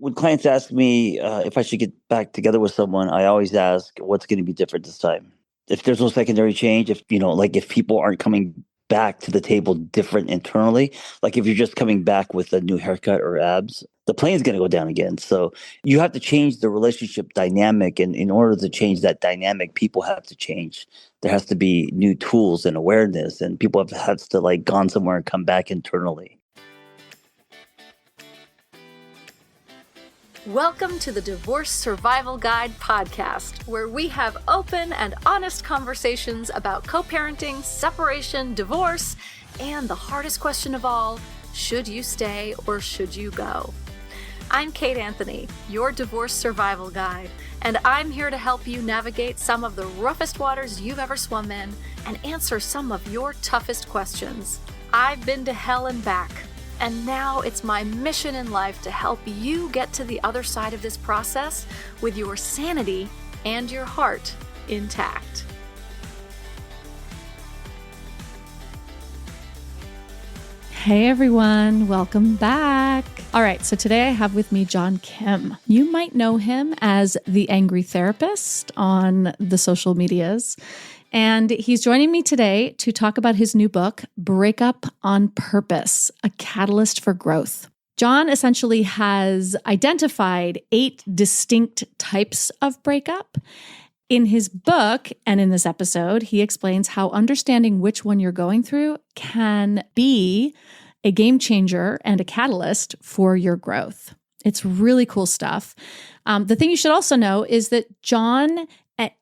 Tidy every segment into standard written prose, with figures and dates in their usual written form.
when clients ask me if I should get back together with someone, I always ask, what's going to be different this time? If there's no secondary change, if like if people aren't coming back to the table different internally, like if you're just coming back with a new haircut or abs, the plane's going to go down again. So you have to change the relationship dynamic, and in order to change that dynamic, people have to change. There has to be new tools and awareness, and people have to like gone somewhere and come back internally. Welcome to the Divorce Survival Guide podcast, where we have open and honest conversations about co-parenting, separation, divorce, and the hardest question of all, should you stay or should you go? I'm Kate Anthony, your Divorce Survival Guide, and I'm here to help you navigate some of the roughest waters you've ever swum in and answer some of your toughest questions. I've been to hell and back. And now it's my mission in life to help you get to the other side of this process with your sanity and your heart intact. Hey everyone, welcome back. All right, so today I have with me John Kim. You might know him as the Angry Therapist on the social medias. And he's joining me today to talk about his new book, Breakup on Purpose, a catalyst for growth. John essentially has identified 8 distinct types of breakup. In his book and in this episode, he explains how understanding which one you're going through can be a game changer and a catalyst for your growth. It's really cool stuff. The thing you should also know is that John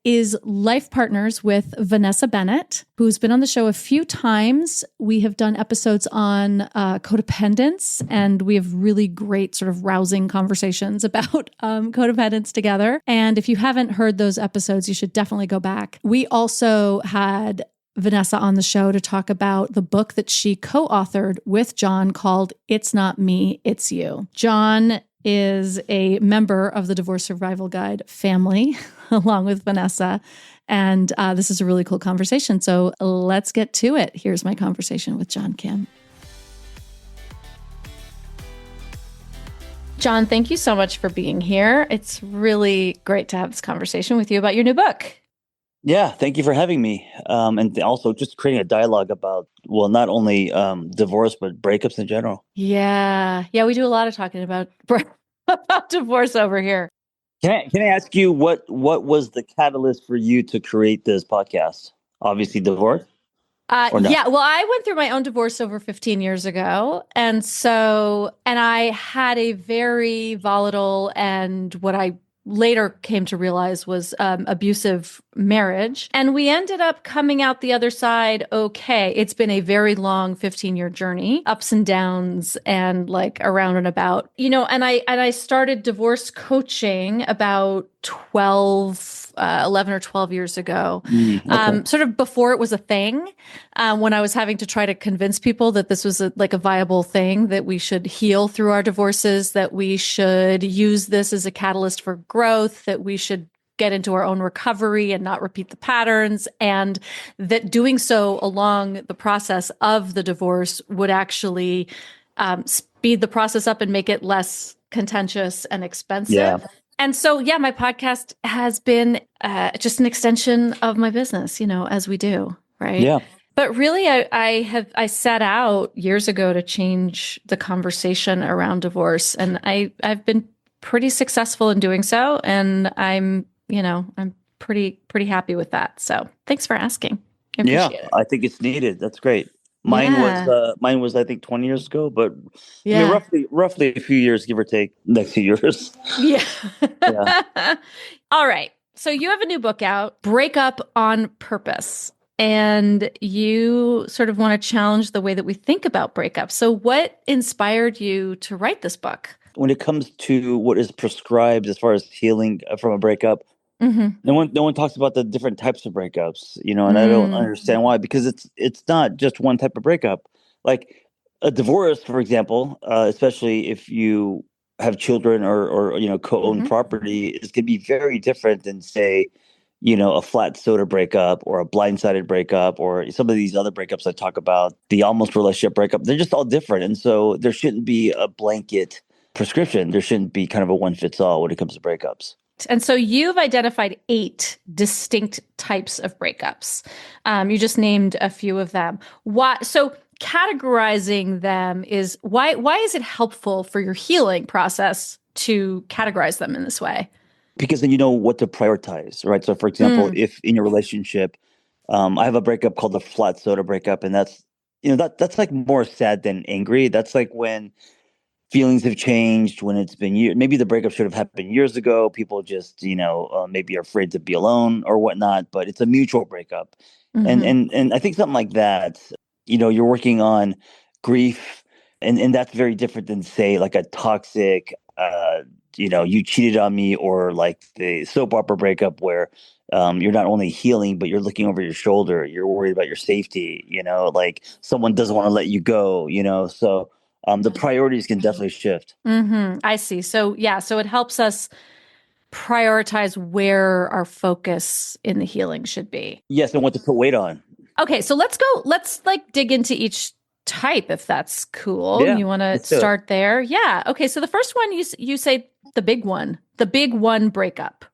is life partners with Vanessa Bennett, who's been on the show a few times. We have done episodes on codependence, and we have really great sort of rousing conversations about codependence together. And if you haven't heard those episodes, you should definitely go back. We also had Vanessa on the show to talk about the book that she co-authored with John called It's Not Me, It's You. John is a member of the Divorce Survival Guide family, along with Vanessa. And this is a really cool conversation. So let's get to it. Here's my conversation with John Kim. John, thank you so much for being here. It's really great to have this conversation with you about your new book. Yeah, thank you for having me. And also just creating a dialogue about, well, not only divorce, but breakups in general. Yeah, we do a lot of talking about divorce over here. Can I ask you what was the catalyst for you to create this podcast? Obviously, divorce. Yeah, well, I went through my own divorce over 15 years ago. And I had a very volatile and what I later came to realize was abusive marriage. And we ended up coming out the other side okay. It's been a very long 15-year journey, ups and downs and like around and about. And I started divorce coaching about 11 or 12 years ago, okay. Sort of before it was a thing, when I was having to try to convince people that this was a viable thing, that we should heal through our divorces, that we should use this as a catalyst for growth, that we should get into our own recovery and not repeat the patterns, and that doing so along the process of the divorce would actually speed the process up and make it less contentious and expensive. Yeah. And so, my podcast has been just an extension of my business, as we do, right? Yeah. But really, I set out years ago to change the conversation around divorce, and I've been pretty successful in doing so, and I'm pretty happy with that. So, thanks for asking. I appreciate it. I think it's needed. That's great. Mine was I think 20 years ago, but roughly a few years, give or take, next few years. Yeah. All right. So you have a new book out, Breakup on Purpose, and you sort of want to challenge the way that we think about breakup. So what inspired you to write this book? When it comes to what is prescribed as far as healing from a breakup, no one talks about the different types of breakups, and I don't understand why, because it's not just one type of breakup. Like a divorce, for example, especially if you have children or co-own property, is going to be very different than, say, a flat soda breakup or a blindsided breakup or some of these other breakups I talk about, the almost relationship breakup. They're just all different, and so there shouldn't be a blanket prescription. There shouldn't be kind of a one fits all when it comes to breakups. And so you've identified 8 distinct types of breakups. You just named a few of them. Why? So categorizing them is why? Why is it helpful for your healing process to categorize them in this way? Because then you know what to prioritize, right? So, for example, Mm, if in your relationship, I have a breakup called the flat soda breakup, and that's that's like more sad than angry. That's like when feelings have changed, when it's been years. Maybe the breakup should have happened years ago. People just maybe are afraid to be alone or whatnot. But it's a mutual breakup, and hmm and I think something like that. You're working on grief, and that's very different than say like a toxic. You cheated on me, or like the soap opera breakup where you're not only healing, but you're looking over your shoulder. You're worried about your safety. Like someone doesn't want to let you go. So the priorities can definitely shift. I see. So yeah, so it helps us prioritize where our focus in the healing should be. Yes, and what to put weight on. Okay, so let's go. Let's like dig into each type if that's cool. Yeah, You want to let's do it. start there? Yeah. Okay, so the first one you say the big one breakup,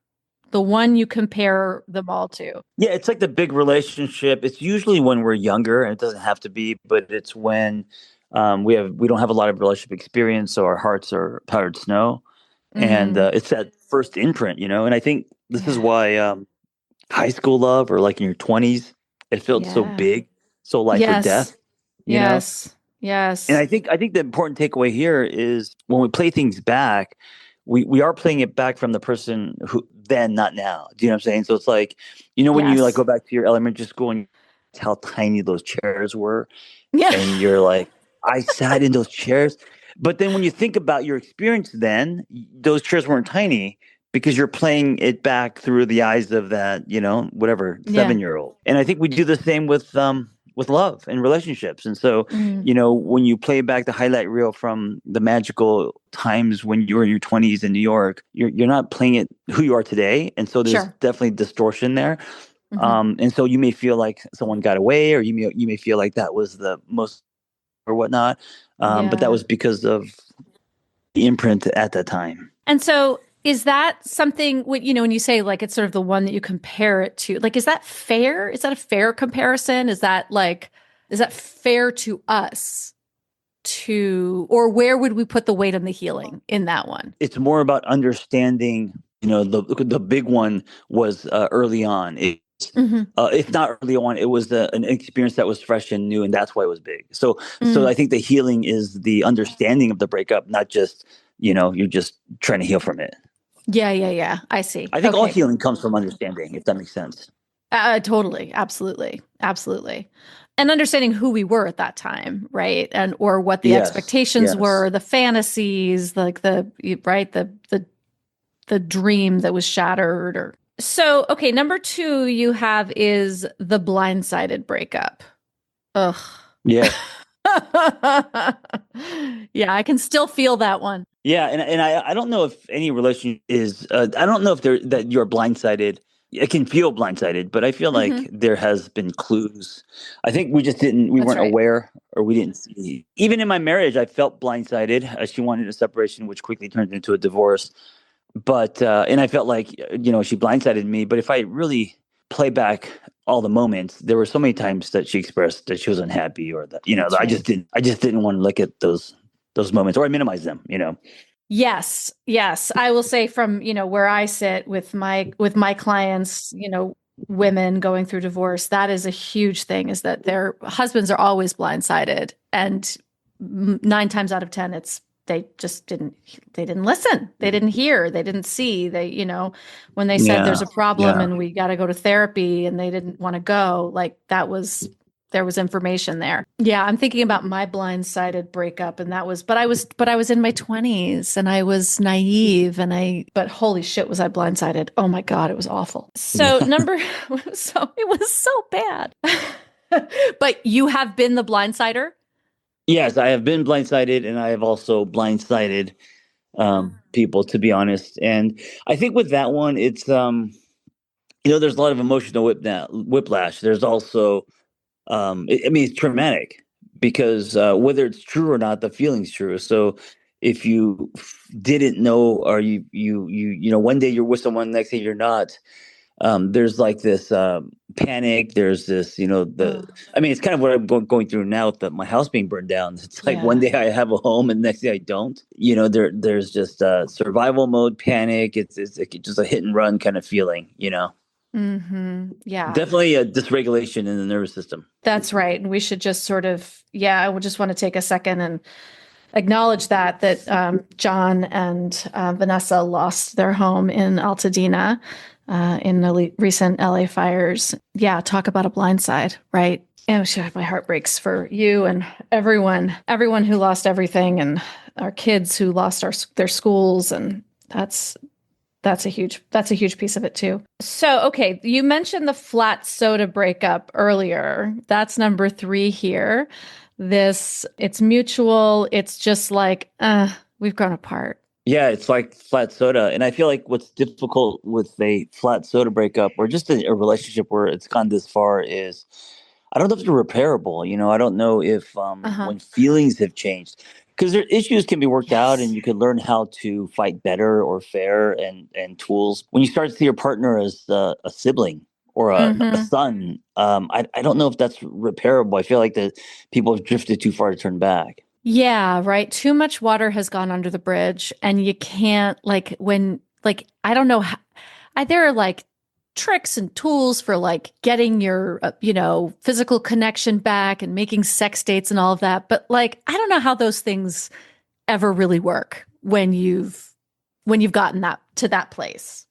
the one you compare them all to. Yeah, it's like the big relationship. It's usually when we're younger, and it doesn't have to be, but it's when we don't have a lot of relationship experience, so our hearts are powdered snow, and Mm-hmm. it's that first imprint. And I think this is Yeah. why high school love, or like in your 20s, it felt so Yeah. big, so life or Yes. death. You know, Yes. And Yes. I think the important takeaway here is when we play things back, we are playing it back from the person who then, not now. Do you know what I'm saying? So it's like, when you like Yes. go back to your elementary school and how tiny those chairs were, Yeah. and you're like, I sat in those chairs. But then when you think about your experience then, those chairs weren't tiny because you're playing it back through the eyes of that, whatever, Yeah. 7-year-old. And I think we do the same with love and relationships. And so, Mm. when you play back the highlight reel from the magical times when you were in your 20s in New York, you're not playing it who you are today. And so there's Sure. definitely distortion there. hmm And so you may feel like someone got away, or you may feel like that was the most or whatnot. But that Yeah. was because of the imprint at that time. And so is that something when you say like it's sort of the one that you compare it to, like is that fair? Is that a fair comparison? Is that fair to us or where would we put the weight on the healing in that one? It's more about understanding. The big one was early on. hmm If not early on, it was an experience that was fresh and new, and that's why it was big. So Mm. I think the healing is the understanding of the breakup, not just you're just trying to heal from it. Yeah, yeah, yeah. I see. I think all Okay. healing comes from understanding, if that makes sense. Totally. Absolutely. Absolutely. And understanding who we were at that time, right? And or what the Yes, expectations yes. were, the fantasies, like the dream that was shattered or so okay, number 2 you have is the blindsided breakup. Ugh. Yeah. Yeah, I can still feel that one. Yeah, and I don't know if any relation is I don't know if there that you're blindsided. It can feel blindsided, but I feel hmm like there has been clues. I think we That's weren't right. aware, or we didn't see. Even in my marriage, I felt blindsided. She wanted a separation, which quickly turned into a divorce. But and I felt like she blindsided me. But if I really play back all the moments, there were so many times that she expressed that she was unhappy, or that That's right. I just didn't want to look at those moments, or I minimize them. Yes, yes. I will say from, where I sit with my clients, women going through divorce, that is a huge thing is that their husbands are always blindsided and 9 times out of 10 it's they didn't listen. They didn't hear, they didn't see. When they said Yeah, there's a problem yeah. and we got to go to therapy and they didn't want to go, like there was information there. Yeah, I'm thinking about my blindsided breakup and that was but I was in my 20s and I was naive but holy shit was I blindsided. Oh my god, it was awful. So Yeah. number so it was so bad. But you have been the blindsider? Yes, I have been blindsided, and I have also blindsided people, to be honest. And I think with that one, it's there's a lot of emotional whiplash. There's also, I mean, it's traumatic because whether it's true or not, the feeling's true. So if you didn't know, or one day you're with someone, next day you're not. There's like this panic. There's this, Oh, I mean, it's kind of what I'm going through now with my house being burned down. It's like one yeah. day I have a home and the next day I don't. There's just survival mode panic. It's like just a hit and run kind of feeling. Yeah. Definitely a dysregulation in the nervous system. That's right. And we should just sort of, yeah, I would just want to take a second and acknowledge that John and Vanessa lost their home in Altadena in the recent LA fires. Yeah, talk about a blindside, right? And sure, my heart breaks for you and everyone who lost everything, and our kids who lost their schools, and that's a huge piece of it too. So, okay, you mentioned the flat soda breakup earlier. That's number 3 here. It's mutual. It's just like, we've grown apart. Yeah, it's like flat soda. And I feel like what's difficult with a flat soda breakup, or just a relationship where it's gone this far, is I don't know if they're repairable. I don't know if Uh-huh. when feelings have changed, because their issues can be worked out, and Yes. you can learn how to fight better or fair, and tools. When you start to see your partner as a sibling or a Mm-hmm. son, I don't know if that's repairable. I feel like that people have drifted too far to turn back. Yeah, right. Too much water has gone under the bridge, and you can't I don't know how, there are like tricks and tools for like getting your physical connection back and making sex dates and all of that, but like I don't know how those things ever really work when you've gotten that to that place.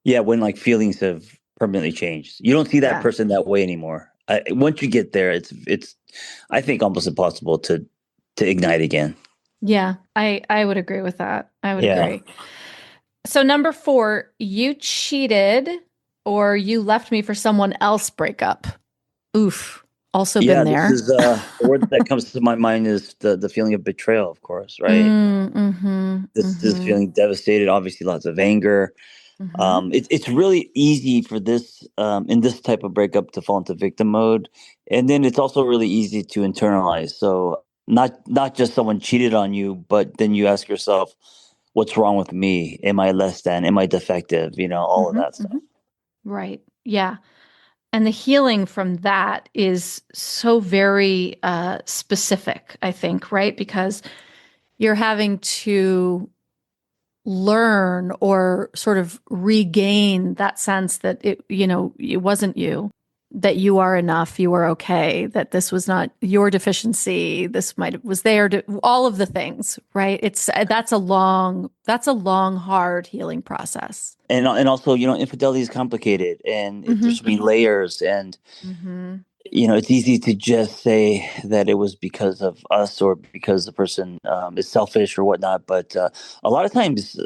Yeah, when like feelings have permanently changed, you don't see that Yeah. person that way anymore. Once you get there, it's I think almost impossible to ignite again. Yeah, I would agree with that. I would Yeah. agree. So number 4, you cheated or you left me for someone else breakup. Oof. Also been Yeah, this there. is the word that comes to my mind is the feeling of betrayal, of course, right? Mm-hmm. This Mm-hmm. feeling devastated, obviously lots of anger. Mm-hmm. It's really easy for this in this type of breakup to fall into victim mode, and then it's also really easy to internalize. So not just someone cheated on you, but then you ask yourself, what's wrong with me? Am I less than? Am I defective? All of Mm-hmm. that Mm-hmm. stuff. Right. Yeah. And the healing from that is so very specific, I think, right? Because you're having to learn or sort of regain that sense that it wasn't you, that you are enough, you are okay, that this was not your deficiency, this might was there to all of the things, right? That's a long hard healing process. And also, infidelity is complicated, and Mhm. there's so many layers, and Mhm. it's easy to just say that it was because of us, or because the person is selfish or whatnot. But a lot of times,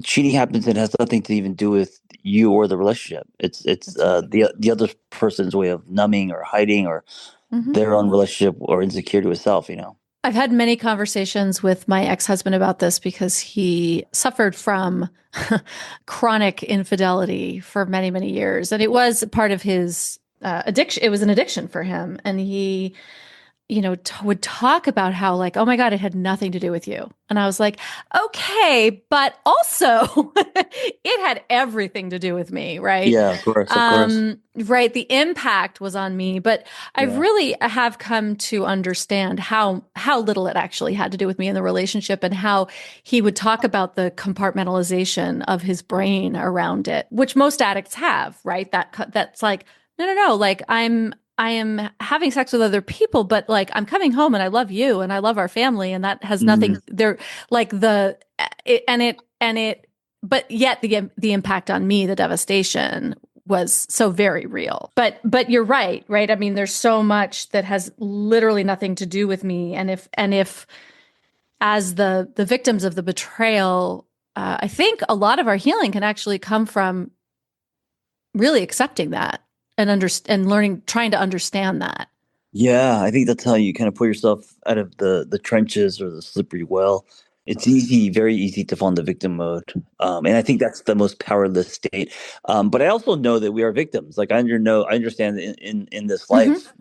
cheating happens and has nothing to even do with you or the relationship. It's That's right. the other person's way of numbing or hiding, or Mhm. their own relationship or insecurity with self. I've had many conversations with my ex-husband about this because he suffered from chronic infidelity for many, many years. And it was part of his addiction. It was an addiction for him. And he would talk about how like, oh my God, it had nothing to do with you. And I was like, okay, but also it had everything to do with me, right? Yeah, of course, of course. Right. The impact was on me, but I Yeah. really have come to understand how little it actually had to do with me in the relationship, and how he would talk about the compartmentalization of his brain around it, which most addicts have, right? That's like, no, like I am having sex with other people, but like I'm coming home and I love you and I love our family, and that has Mhm. nothing there, like but yet the impact on me, the devastation was so very real. But you're right, right? I mean, there's so much that has literally nothing to do with me, and if as the victims of the betrayal, I think a lot of our healing can actually come from really accepting that and learning, trying to understand that. Yeah, I think that's how you kind of pull yourself out of the trenches or the slippery well. It's easy, very easy to fall into victim mode. And I think that's the most powerless state. But I also know that we are victims. Like I understand in this Hmm. life,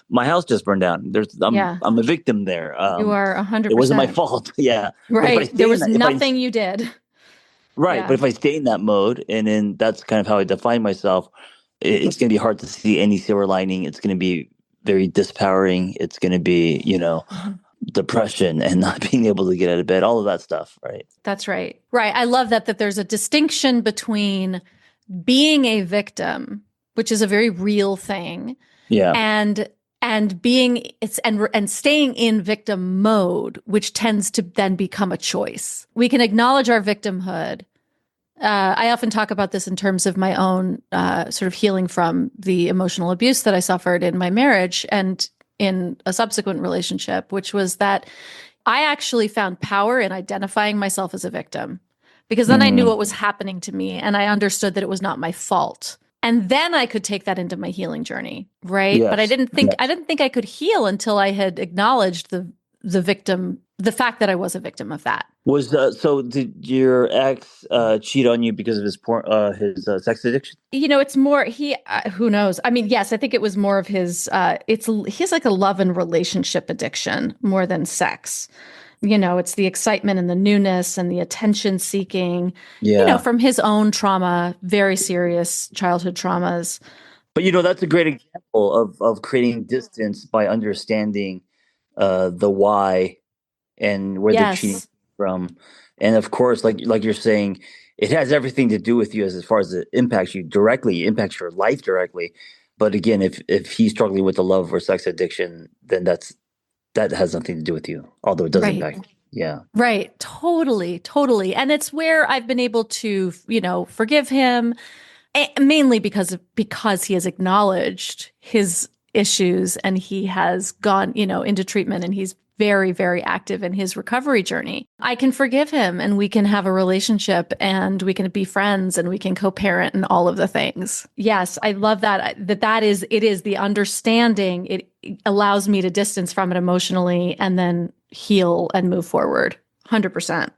my house just burned down. Yeah, I'm a victim there. you are It wasn't my 100%. fault. Yeah. But if I Right. There stay in was that, nothing you did. right. But Yeah. if I stay in that mode, and then that's kind of how I define myself, it's going to be hard to see any silver lining. It's going to be very dispowering. It's going to be, Mhm. depression and not being able to get out of bed, all of that stuff, right? That's right. Right. I love that there's a distinction between being a victim, which is a very real thing, Yeah. and being it's and staying in victim mode, which tends to then become a choice. We can acknowledge our victimhood. I often talk about this in terms of my own sort of healing from the emotional abuse that I suffered in my marriage and in a subsequent relationship, which was that I actually found power in identifying myself as a victim because then I knew Mm, what was happening to me and I understood that it was not my fault. And then I could take that into my healing journey, right? But yes. I didn't think I could heal until I had acknowledged the fact that I was a victim of that. So did your ex cheat on you because of his sex addiction? It's more who knows. I mean, yes, I think it was more of his he has like a love and relationship addiction more than sex. It's the excitement and the newness and the attention seeking, Yeah. from his own trauma, very serious childhood traumas. But that's a great example of creating distance by understanding the why and where they're cheating Yes. from. And of course, like you're saying, it has everything to do with you as far as it impacts you directly, impacts your life directly. But again, if he's struggling with the love or sex addiction, then that has nothing to do with you, although it does Right. impact. Yeah. Right. Totally. Totally. And it's where I've been able to, forgive him mainly because he has acknowledged his issues and he has gone, into treatment and he's very, very active in his recovery journey. I can forgive him and we can have a relationship and we can be friends and we can co-parent and all of the things. Yes, I love that. It is the understanding. It allows me to distance from it emotionally and then heal and move forward. 100%.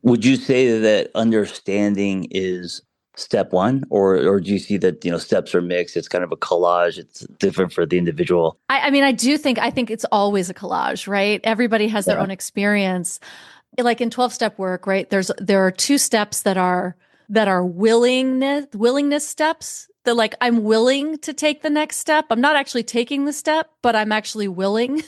Would you say that understanding is step one, or do you see that steps are mixed? It's kind of a collage. It's different for the individual. I mean, I think it's always a collage, right? Everybody has their Yeah. own experience. Like in 12-step work, right? There are two steps that are willingness steps. That like I'm willing to take the next step. I'm not actually taking the step, but I'm actually willing.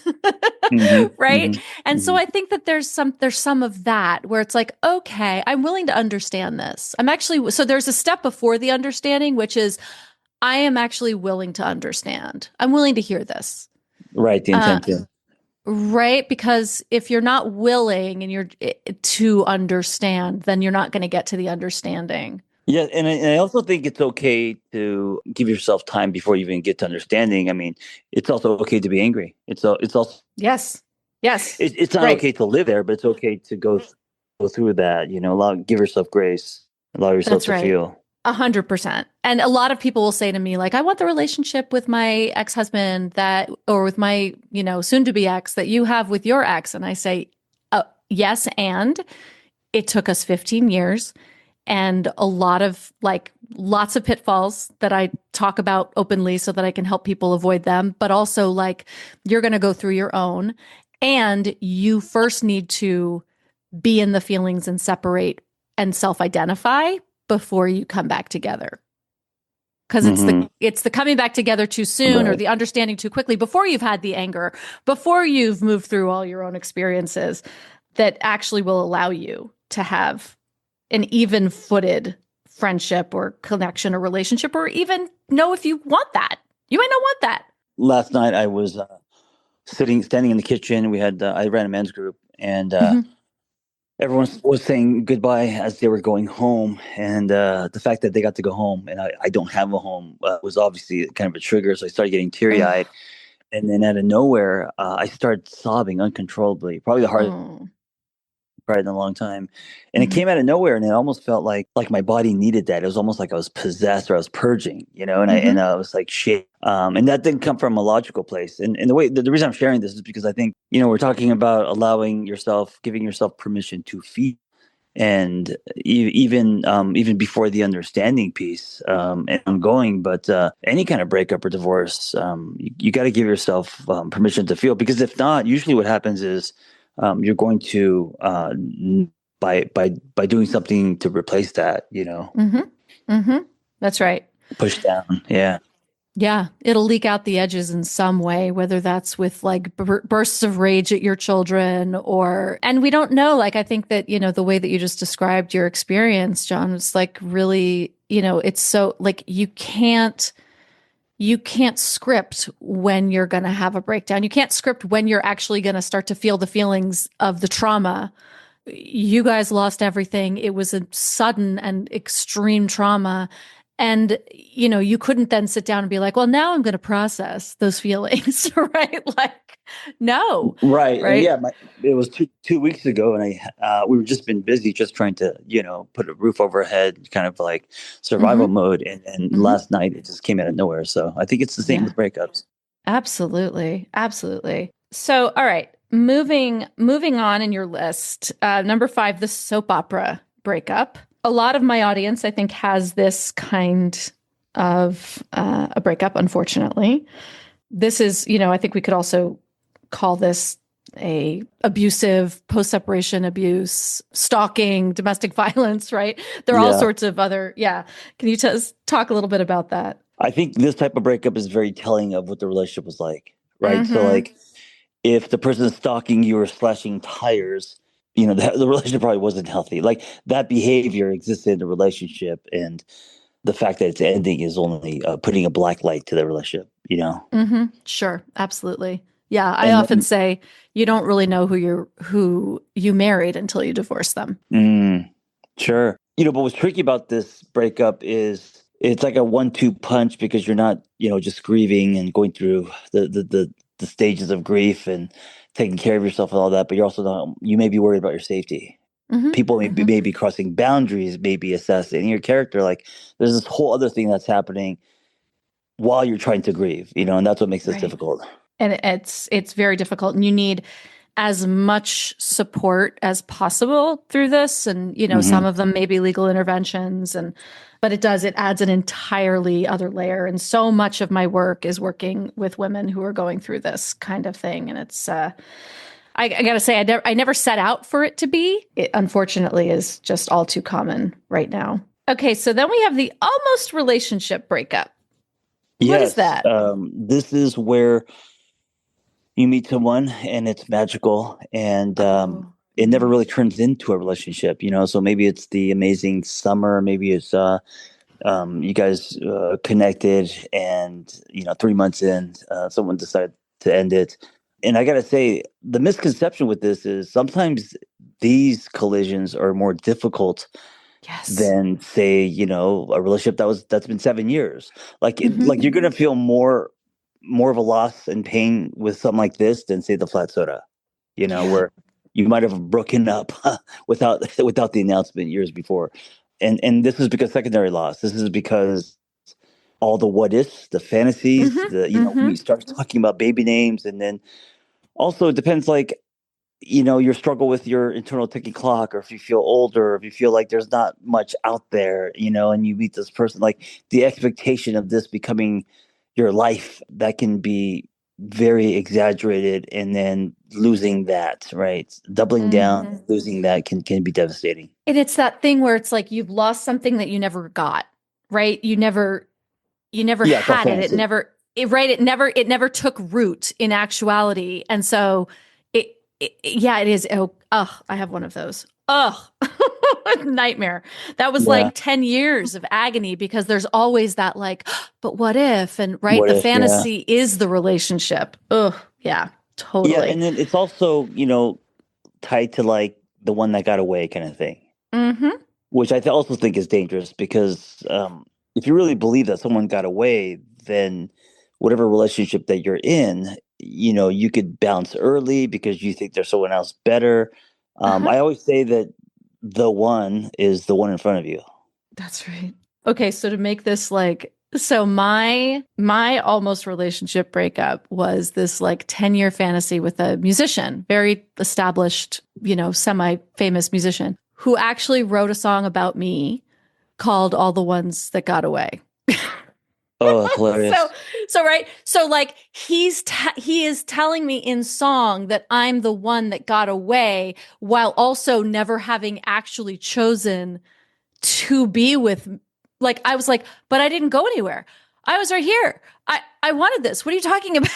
Hmm. Right? Hmm. And so Hmm. I think that there's some of that where it's like, okay, I'm willing to understand this. So there's a step before the understanding, which is I am actually willing to understand. I'm willing to hear this. Right. The Uh, intent. Yeah. right. Because if you're not willing and you're to understand, then you're not going to get to the understanding. Yeah, and I also think it's okay to give yourself time before you even get to understanding. I mean, it's also okay to be angry. It's also Yes. Yes. it's not Right. okay to live there, but it's okay to go through that. Give yourself grace, allow yourself That's to right. feel. 100%. And a lot of people will say to me, like, I want the relationship with my ex-husband or with my, soon to be ex that you have with your ex. And I say, yes. And it took us 15 years and lots of pitfalls that I talk about openly so that I can help people avoid them. But also, like, you're going to go through your own. And you first need to be in the feelings and separate and self-identify before you come back together. Because Hmm. it's the coming back together too soon or Right. the understanding too quickly before you've had the anger, before you've moved through all your own experiences that actually will allow you to have an even-footed friendship or connection or relationship, or even know if you want that. You might not want that. Last night I was standing in the kitchen. I ran a men's group, and Mhm. everyone was saying goodbye as they were going home, and the fact that they got to go home and I don't have a home was obviously kind of a trigger. So I started getting teary eyed, Ugh. and then out of nowhere, I started sobbing uncontrollably. Probably the hardest Oh. cried in a long time. And it Mhm. came out of nowhere, and it almost felt like my body needed that. It was almost like I was possessed or I was purging, and I was like shit. And that didn't come from a logical place. And the reason I'm sharing this is because I think, we're talking about giving yourself permission to feel. And even before the understanding piece, and ongoing, but any kind of breakup or divorce, you got to give yourself permission to feel, because if not, usually what happens is you're going to by doing something to replace that, Mhm. Mhm. That's right. push down. Yeah. Yeah, it'll leak out the edges in some way, whether that's with like bursts of rage at your children and we don't know. Like, I think that, the way that you just described your experience, John, it's like really, it's so like you can't script when you're going to have a breakdown. You can't script when you're actually going to start to feel the feelings of the trauma. You guys lost everything. It was a sudden and extreme trauma. And, you couldn't then sit down and be like, well, now I'm going to process those feelings, right? Like, no, Right. And right? yeah, it was two weeks ago, and we were just been busy just trying to, put a roof over our head, kind of like survival Mm-hmm. mode. And Mm-hmm. last night it just came out of nowhere. So I think it's the same Yeah, with breakups. absolutely. Absolutely. So, all right, moving on in your list, number 5, the soap opera breakup. A lot of my audience, I think, has this kind of a breakup, unfortunately. This is, I think we could also call this a abusive post-separation abuse, stalking, domestic violence, right? There are all Yeah. sorts of other, yeah. Can you talk a little bit about that? I think this type of breakup is very telling of what the relationship was like, right? So, Mm-hmm. like, if the person is stalking you or slashing tires, the relationship probably wasn't healthy. Like, that behavior existed in the relationship, and the fact that it's ending is only putting a black light to the relationship, Mm-hmm. Sure. Absolutely. Yeah. I And often then, say you don't really know who you married until you divorce them. sure. But what's tricky about this breakup is it's like a 1-2 punch, because you're not, just grieving and going through the stages of grief and taking care of yourself and all that, but you're also not, you may be worried about your safety. Mm-hmm. People Mm-hmm. may be crossing boundaries, may be assessing your character. Like, there's this whole other thing that's happening while you're trying to grieve, and that's what makes this Right. difficult. And it's very difficult, and you need as much support as possible through this. And, some Hmm. of them may be legal interventions, but it adds an entirely other layer. And so much of my work is working with women who are going through this kind of thing. And it's, I gotta say, I never set out for it to be. It unfortunately is just all too common right now. Okay. So then we have the almost relationship breakup. What is Yes, that? this is where you meet someone and it's magical, and Oh, it never mhm. really turns into a relationship. So maybe it's the amazing summer, maybe it's you guys connected, and 3 months in, someone decided to end it. And I gotta say, the misconception with this is sometimes these collisions are more difficult Yes. than, say, a relationship that's been 7 years. Like you're gonna feel more of a loss and pain with something like this than, say, the flat soda, Yeah. where you might have broken up without the announcement years before. And this is because secondary loss. This is because all the what ifs, the fantasies, Mm-hmm. when Mm-hmm. you start talking about baby names. And then also it depends, like, your struggle with your internal ticking clock, or if you feel older, or if you feel like there's not much out there, and you meet this person, like, the expectation of this becoming your life, that can be very exaggerated, and then losing that, right? Doubling down, Mm-hmm. losing that can be devastating. And it's that thing where it's like you've lost something that you never got, right? You never Yeah, it's all had it. It fantasy. never it, right. It never took root in actuality. And so yeah, it is. Oh, I have one of those. Oh, nightmare. That was Yeah. like 10 years of agony, because there's always that like, but what if? And right, What the if? Yeah. fantasy is the relationship. Oh, yeah, Yeah, totally. and then it's also, tied to, like, the one that got away kind of thing, Mm-hmm. which I also think is dangerous, because if you really believe that someone got away, then whatever relationship that you're in, you could bounce early because you think there's someone else better. Uh-huh. I always say that the one is the one in front of you. That's right. Okay, so to make this like so my almost relationship breakup was this like 10-year fantasy with a musician, very established, semi-famous musician who actually wrote a song about me called All the Ones That Got Away. Oh, that's So hilarious. right. So like he is telling me in song that I'm the one that got away while also never having actually chosen to be with, like, I was like, but I didn't go anywhere. I was right here. I wanted this. What are you talking about?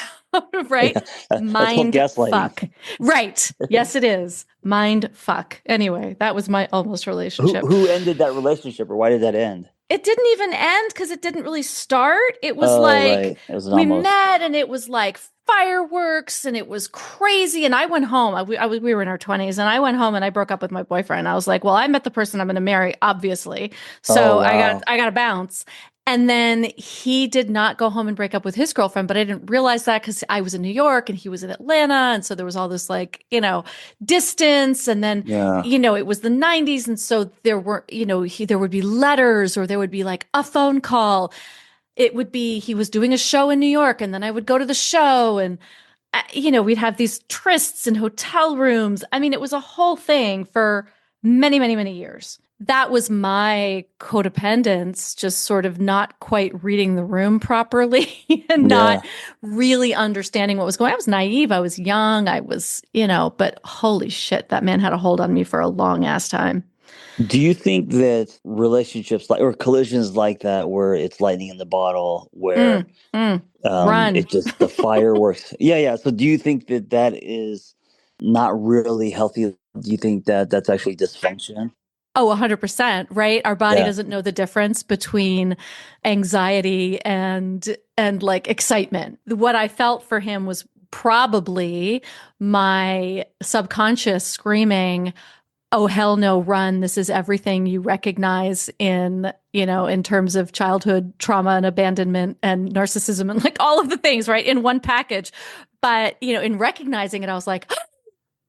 Right? Yeah, that's called Mind gaslighting. fuck. Right. Yes, it is. Mind fuck. Anyway, that was my almost Who relationship. who ended that relationship, or why did that end? It didn't even end because it didn't really start. It was Oh, like right. It was an we almost. met and it was like fireworks and it was crazy. And I went home. We were in our 20s and I went home and I broke up with my boyfriend. I was like, well, I met the person I'm going to marry, obviously. Oh, So wow. I got to bounce. And then he did not go home and break up with his girlfriend, but I didn't realize that because I was in New York and he was in Atlanta. And so there was all this like, distance. And then, Yeah. it was the 90s. And so there were, there would be letters or there would be like a phone call. It would be, he was doing a show in New York and then I would go to the show and, we'd have these trysts in hotel rooms. I mean, it was a whole thing for many, many, many years. That was my codependence, just sort of not quite reading the room properly and not Yeah. really understanding what was going on. I was naive. I was young. I was, but holy shit, that man had a hold on me for a long ass time. Do you think that relationships like or collisions like that, where it's lightning in the bottle, where Mm, mm, run. it just the fireworks? Yeah, yeah. So do you think that that is not really healthy? Do you think that that's actually dysfunction? Oh, 100%, right? Our body Yeah. doesn't know the difference between anxiety and like excitement. What I felt for him was probably my subconscious screaming, "Oh hell no, run. This is everything you recognize in terms of childhood trauma and abandonment and narcissism and like all of the things, right? In one package." But, in recognizing it, I was like,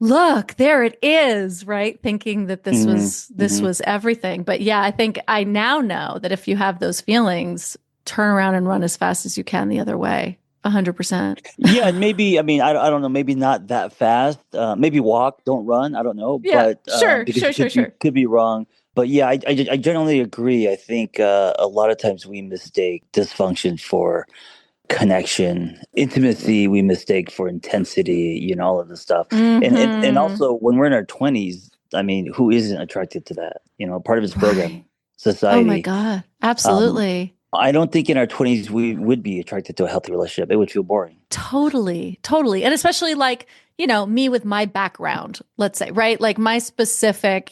look, there it is, right? Thinking that this Hmm. was this Hmm. was everything. But yeah, I think I now know that if you have those feelings, turn around and run as fast as you can the other way. 100%. Yeah, and maybe I mean I don't know, maybe not that fast. Maybe walk, don't run. I don't know, Yeah, but sure, because sure, sure, you sure. could be wrong. But yeah, I generally agree. I think a lot of times we mistake dysfunction for connection, intimacy. We mistake for intensity. All of this stuff, and Mm-hmm. also when we're in our 20s, I mean, who isn't attracted to that? Part of it's Right. programming, Oh my society. God. Um, Absolutely. I don't think in our 20s we would be attracted to a healthy relationship. It would feel boring. Totally, totally. And especially like, me with my background, let's say, right? Like my specific,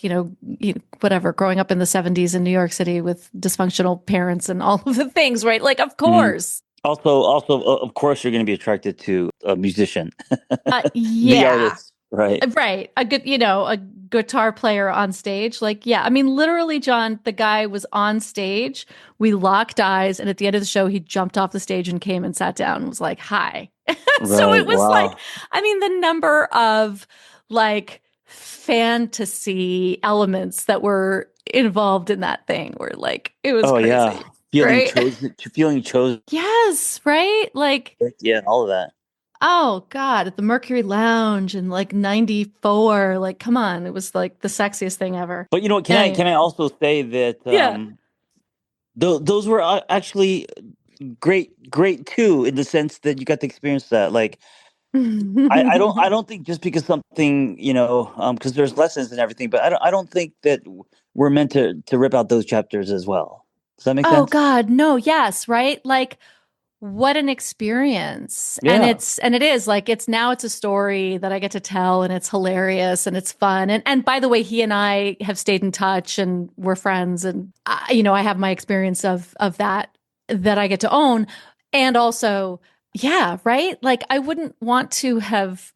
whatever, growing up in the 70s in New York City with dysfunctional parents and all of the things, right? Like, of Mhm. course. Also, of course, you're going to be attracted to a musician, the Yeah. artist, right? Right. A guitar player on stage. Like, yeah. I mean, literally, John, the guy was on stage. We locked eyes. And at the end of the show, he jumped off the stage and came and sat down and was like, hi. So it Right. was like, Wow. I mean, the number of like fantasy elements that were involved in that thing were like, it was Oh yeah, crazy. Right. feeling chosen. Yes. Right. Like, Yeah, all of that. oh God, at the Mercury Lounge in like 94. Like, come on. It was like the sexiest thing ever. But can I Anyway, also say that yeah. those were actually great too, in the sense that you got to experience that. Like I don't think just because something because there's lessons and everything, but I don't think that we're meant to rip out those chapters as well. Does that make Oh sense? God, no, yes, right? Like what an experience. And Yeah. it is like it's a story that I get to tell and it's hilarious and it's fun. And by the way, he and I have stayed in touch and we're friends and I have my experience of that I get to own. And also, yeah, right? Like I wouldn't want to have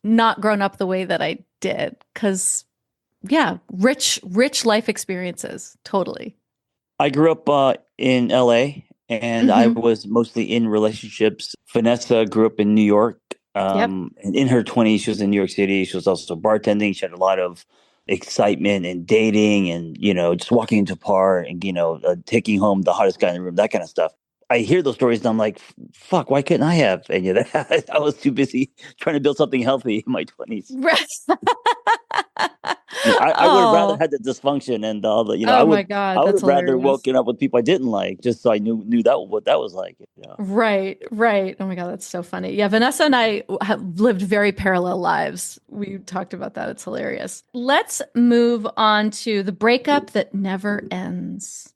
not grown up the way that I did cuz yeah, rich life experiences, totally. I grew up in LA, and I Mhm. was mostly in relationships. Vanessa grew up in New York. Yep. And in her 20s, she was in New York City. She was also bartending. She had a lot of excitement and dating and, just walking into a bar and, taking home the hottest guy in the room, that kind of stuff. I hear those stories and I'm like, fuck, why couldn't I have any of that? I was too busy trying to build something healthy in my 20s. Right. I would have rather Oh, had the dysfunction and all the, oh my God, I would that's have rather hilarious. woken up with people I didn't like just so I knew that what that was like. Right, right. Oh my God, that's so funny. Yeah, Vanessa and I have lived very parallel lives. We talked about that. It's hilarious. Let's move on to the breakup that never ends.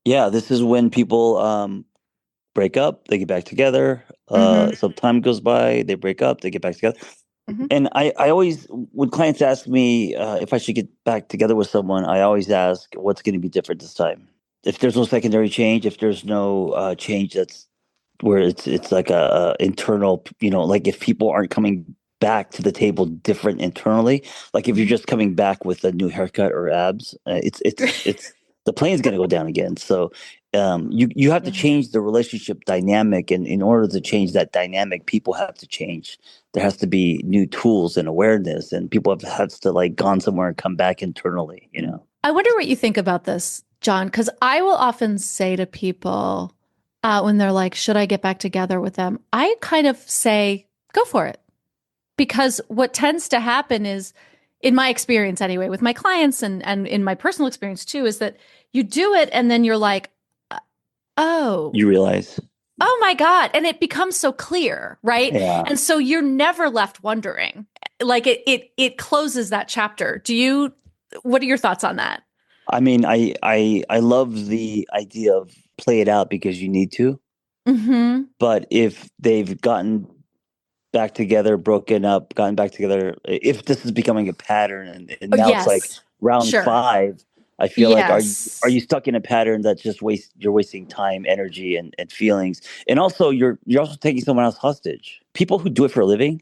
Yeah, this is when people break up, they get back together. Mm-hmm. Some time goes by, they break up, they get back together. Mm-hmm. And I always, when clients ask me if I should get back together with someone, I always ask, what's going to be different this time? If there's no secondary change, if there's no change that's where it's like a internal, like if people aren't coming back to the table different internally, like if you're just coming back with a new haircut or abs, it's the plane's going to go down again. So you have to Yeah. change the relationship dynamic, and in order to change that dynamic, people have to change. There has to be new tools and awareness, and people have to like gone somewhere and come back internally. I wonder what you think about this, John, because I will often say to people when they're like, should I get back together with them? I kind of say, go for it. Because what tends to happen is, in my experience anyway, with my clients and in my personal experience too, is that you do it and then you're like, oh, You realize, oh my God. And it becomes so clear, right? yeah. And so you're never left wondering. Like it closes that chapter. What are your thoughts on that? I mean, I love the idea of play it out because you need to. Mm-hmm. But if they've gotten back together, broken up, gotten back together, if this is becoming a pattern and Oh, now it's like yes. round Sure. five, I feel like are Yes. you stuck in a pattern that's just you're wasting time, energy, and feelings, and also you're also taking someone else hostage. People who do it for a living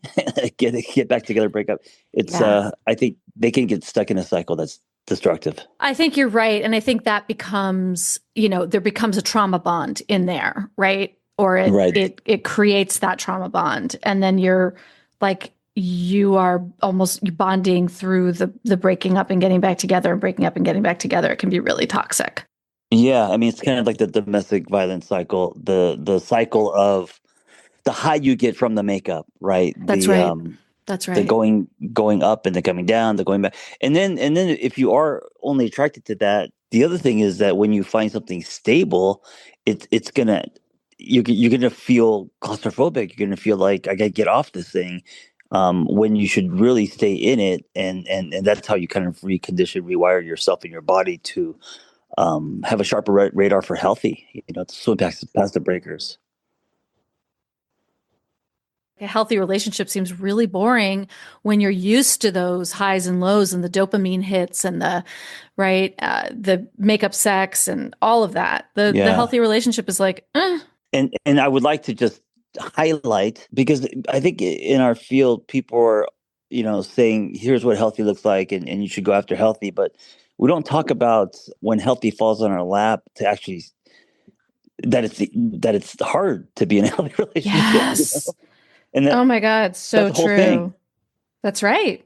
get back together, break up. It's Yeah. I think they can get stuck in a cycle that's destructive. I think you're right. And I think that becomes, there becomes a trauma bond in there, right? Or it Right. it it creates that trauma bond. And then you're like you are almost bonding through the breaking up and getting back together and breaking up and getting back together. It can be really toxic. Yeah, I mean it's kind of like the domestic violence cycle, the cycle of the high you get from the makeup, right? That's right. That's The right. going up and then coming down, the going back. And then if you are only attracted to that, the other thing is that when you find something stable, it's gonna you're gonna feel claustrophobic. You're gonna feel like I gotta get off this thing. When you should really stay in it, and that's how you kind of recondition, rewire yourself and your body to have a sharper radar for healthy. To swim past the breakers. A healthy relationship seems really boring when you're used to those highs and lows and the dopamine hits and the makeup sex and all of that. The Yeah. healthy relationship is like, And I would like to just highlight, because I think in our field people are saying here's what healthy looks like, and you should go after healthy, but we don't talk about when healthy falls on our lap to actually that it's hard to be in a healthy relationship. yes. And Oh my God, that's so the whole thing. true. That's right.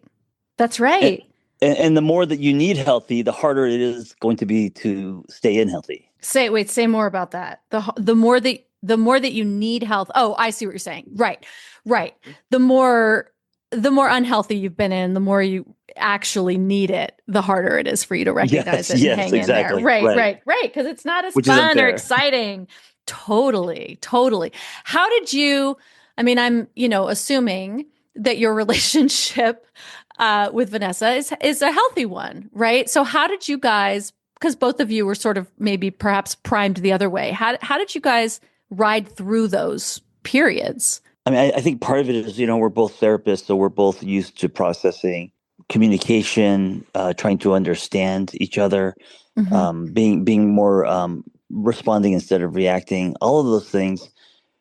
That's and, right. and the more that you need healthy, the harder it is going to be to stay in healthy. Say more about that. The more that you need health. Oh, I see what you're saying. Right. Right. The more unhealthy you've been in, the more you actually need it, the harder it is for you to recognize Yes, it and yes, hang in there. exactly, Right, right. right, right. Because it's not as Which isn't fun or fair. exciting. Totally, totally. How did you? I mean, I'm assuming that your relationship with Vanessa is a healthy one, right? So how did you guys? Because both of you were sort of maybe perhaps primed the other way. How did you guys ride through those periods? I mean, I think part of it is, we're both therapists, so we're both used to processing communication, trying to understand each other, Mm-hmm. being more responding instead of reacting, all of those things.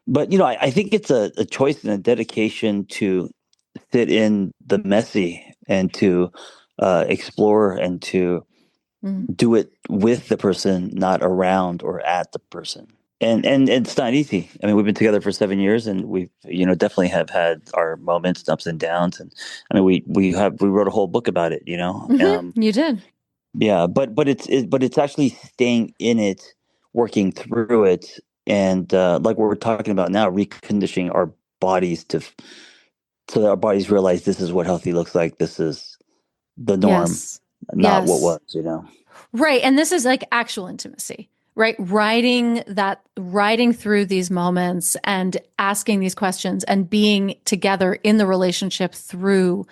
But, I think it's a choice and a dedication to sit in the messy and to explore and to Mm-hmm. do it with the person, not around or at the person. And it's not easy. I mean, we've been together for 7 years, and we've definitely have had our moments, ups and downs. And I mean, we wrote a whole book about it. You did. Yeah, but it's actually staying in it, working through it, and like what we're talking about now, reconditioning our bodies so that our bodies realize this is what healthy looks like. This is the norm, Yes. not what Yes. was. Right. And this is like actual intimacy, right? Writing through these moments and asking these questions and being together in the relationship through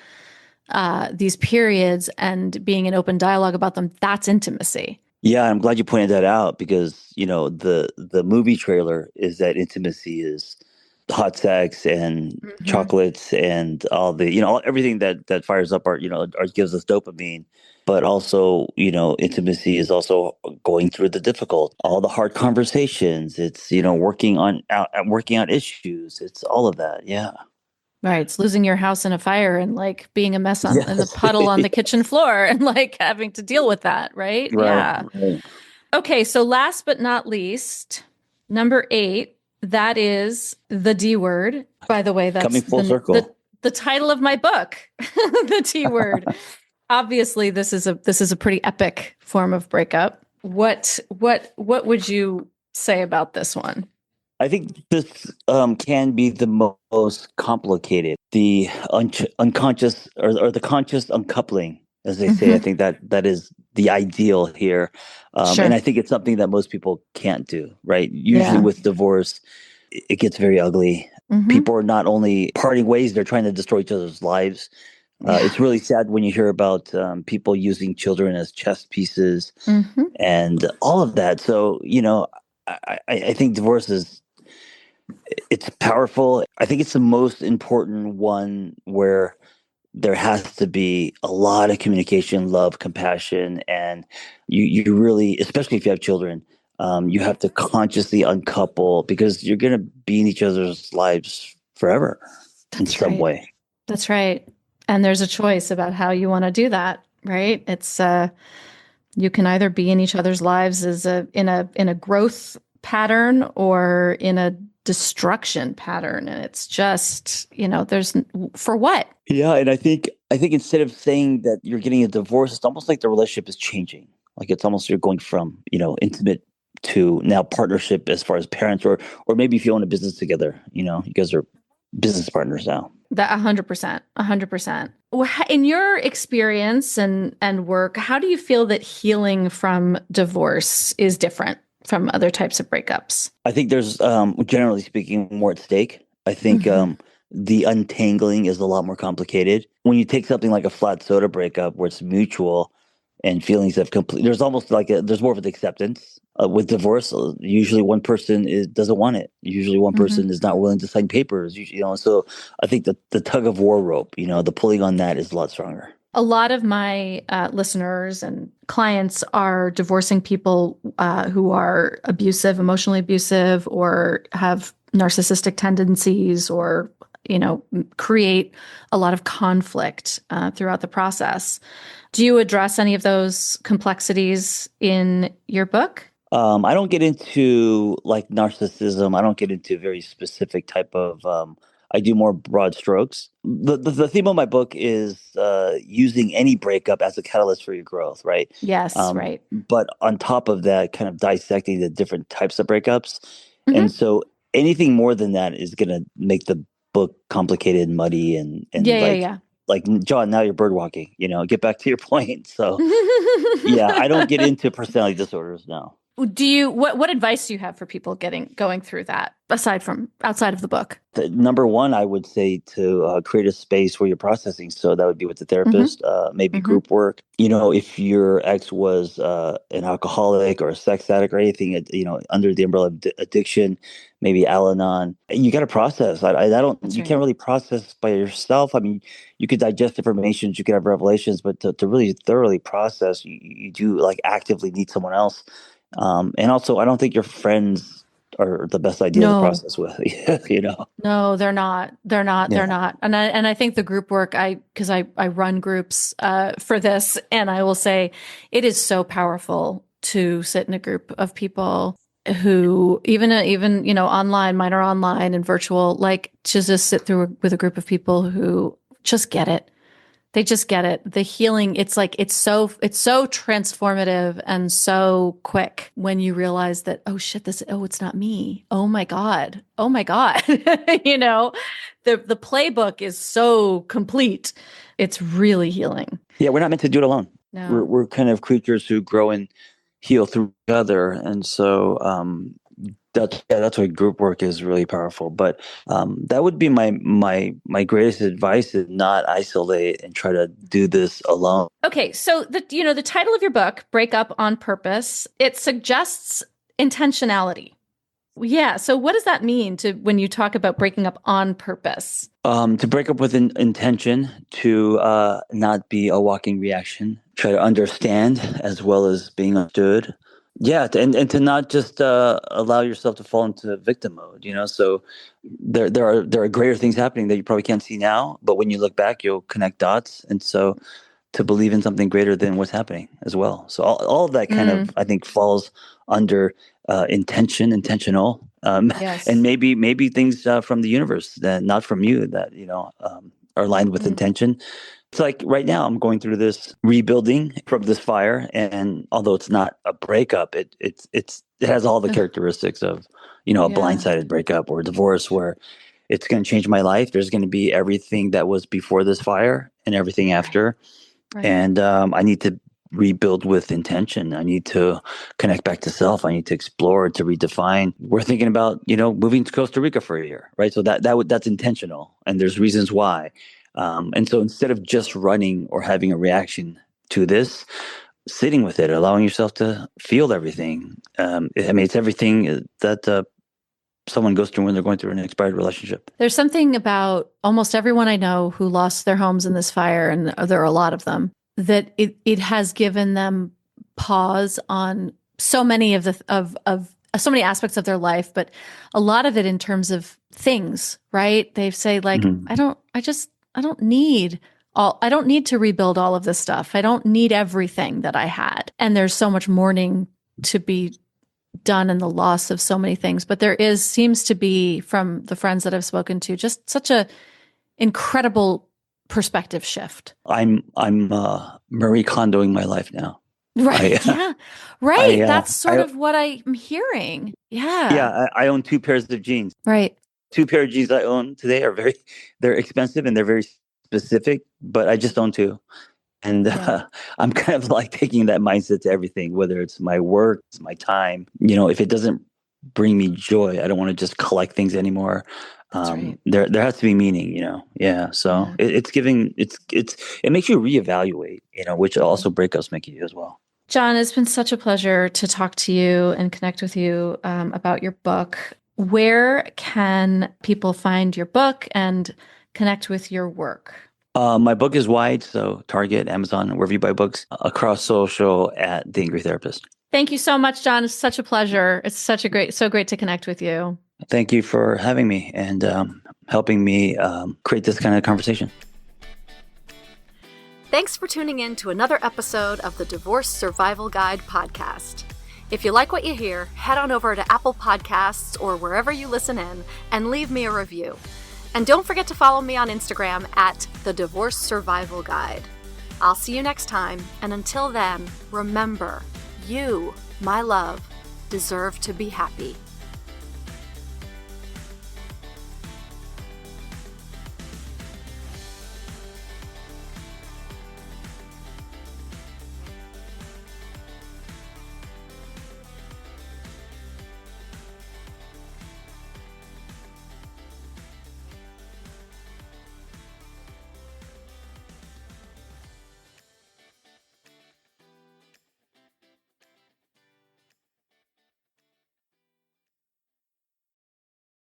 these periods and being in open dialogue about them. That's intimacy. Yeah, I'm glad you pointed that out because the movie trailer is that intimacy is hot sex and Hmm. chocolates and all the everything that fires up our gives us dopamine. But also, intimacy is also going through the difficult, all the hard conversations. It's working on issues. It's all of that. Yeah. Right. It's losing your house in a fire and like being a mess on in the Yes. puddle on the kitchen floor and like having to deal with that. Right. Right. Yeah. Right. Okay, so last but not least, number 8, that is the D word. By the way, Coming that's full the circle. the title of my book, the D word. Obviously, this is a pretty epic form of breakup. What would you say about this one? I think this can be the most complicated, the unconscious or the conscious uncoupling, as they say. I Hmm. think that is the ideal here, and Sure. I think it's something that most people can't do. Right? Usually, Yeah. with divorce, it gets very ugly. Hmm. People are not only parting ways; they're trying to destroy each other's lives. Yeah. It's really sad when you hear about people using children as chess pieces Hmm. and all of that. So, I think divorce is it's powerful. I think it's the most important one where there has to be a lot of communication, love, compassion, and you really, especially if you have children, you have to consciously uncouple because you're going to be in each other's lives forever in That's some right. way. That's right. And there's a choice about how you want to do that, right? It's you can either be in each other's lives as a growth pattern or in a destruction pattern, and it's just there's for what. Yeah, and I think instead of saying that you're getting a divorce, it's almost like the relationship is changing. Like it's almost you're going from intimate to now partnership as far as parents, or maybe if you own a business together, you guys are business partners now. That 100%, 100%. In your experience and work, how do you feel that healing from divorce is different from other types of breakups? I think there's generally speaking more at stake. I think Hmm. the untangling is a lot more complicated. When you take something like a flat soda breakup where it's mutual and feelings have complete there's almost like there's more of an acceptance. With divorce, usually one person doesn't want it. Usually one Hmm. person is not willing to sign papers. So I think the tug of war rope, the pulling on that is a lot stronger. A lot of my listeners and clients are divorcing people who are abusive, emotionally abusive, or have narcissistic tendencies, or create a lot of conflict throughout the process. Do you address any of those complexities in your book? I don't get into like narcissism. I don't get into very specific type of. I do more broad strokes. The theme of my book is using any breakup as a catalyst for your growth, right? Yes, right. But on top of that, kind of dissecting the different types of breakups, and Hmm. so anything more than that is going to make the book complicated, muddy, and Yeah, yeah, like John. Now you're bird walking. Get back to your point. So yeah, I don't get yeah. into personality disorders now. Do you what advice do you have for people going through that aside from outside of the book? Number one, I would say to create a space where you're processing. So that would be with the Hmm. therapist, maybe Hmm. group work. If your ex was an alcoholic or a sex addict or anything, under the umbrella of addiction, maybe Al-Anon, you got to process. I don't. That's You right. can't really process by yourself. I mean, you could digest information, you could have revelations, but to really thoroughly process, you do like actively need someone else. And also, I don't think your friends are the best idea to No, process with. no, they're not. They're not. They're Yeah. not. And I think the group work, because I run groups for this, and I will say it is so powerful to sit in a group of people who even online, mine are online and virtual, like to just sit through with a group of people who just get it. They just get it. The healing, it's so transformative and so quick when you realize that, oh shit, it's not me. Oh my God. Oh my God. The playbook is so complete. It's really healing. Yeah, we're not meant to do it alone. No. We're kind of creatures who grow and heal through each other. And so that's why group work is really powerful. But that would be my greatest advice: is not isolate and try to do this alone. Okay, so the title of your book, Breakup on Purpose, it suggests intentionality. Yeah. So what does that mean when you talk about breaking up on purpose? To break up with an intention, to not be a walking reaction, try to understand as well as being understood. Yeah, and to not just allow yourself to fall into victim mode. So there are greater things happening that you probably can't see now, but when you look back, you'll connect dots. And so to believe in something greater than what's happening as well. So all of that kind of, I think, falls under intentional, Yes. and maybe things from the universe that not from you that are aligned with intention. It's like right now I'm going through this rebuilding from this fire, and although it's not a breakup, it has all the characteristics of a blindsided breakup or a divorce, where it's going to change my life. There's going to be everything that was before this fire and everything after. Right. And I need to rebuild with intention. I need to connect back to self. I need to explore, to redefine. We're thinking about, moving to Costa Rica for a year, right? So that's intentional, and there's reasons why. And so instead of just running or having a reaction to this, sitting with it, allowing yourself to feel everything. It's everything that someone goes through when they're going through an expired relationship. There's something about almost everyone I know who lost their homes in this fire, and there are a lot of them, that it has given them pause on so many of so many aspects of their life, but a lot of it in terms of things, right? They say like, I don't need to rebuild all of this stuff. I don't need everything that I had. And there's so much mourning to be done in the loss of so many things. But there seems to be, from the friends that I've spoken to, just such a incredible perspective shift. I'm Marie Kondoing my life now. Right. Yeah. Right. That's sort of what I'm hearing. Yeah. Yeah. I own 2 pairs of jeans. Right. 2 pair of jeans I own today they're expensive and they're very specific, but I just own 2. And I'm kind of like taking that mindset to everything, whether it's my work, it's my time. If it doesn't bring me joy, I don't want to just collect things anymore. Right. There has to be meaning, Yeah. So it makes you reevaluate, which also breakups make you as well. John, it's been such a pleasure to talk to you and connect with you about your book. Where can people find your book and connect with your work? My book is wide, so Target, Amazon, wherever you buy books, across social at The Angry Therapist. Thank you so much, John. It's such a pleasure. It's so great to connect with you. Thank you for having me and helping me create this kind of conversation. Thanks for tuning in to another episode of the Divorce Survival Guide podcast. If you like what you hear, head on over to Apple Podcasts or wherever you listen in and leave me a review. And don't forget to follow me on Instagram at The Divorce Survival Guide. I'll see you next time, and until then, remember, you, my love, deserve to be happy.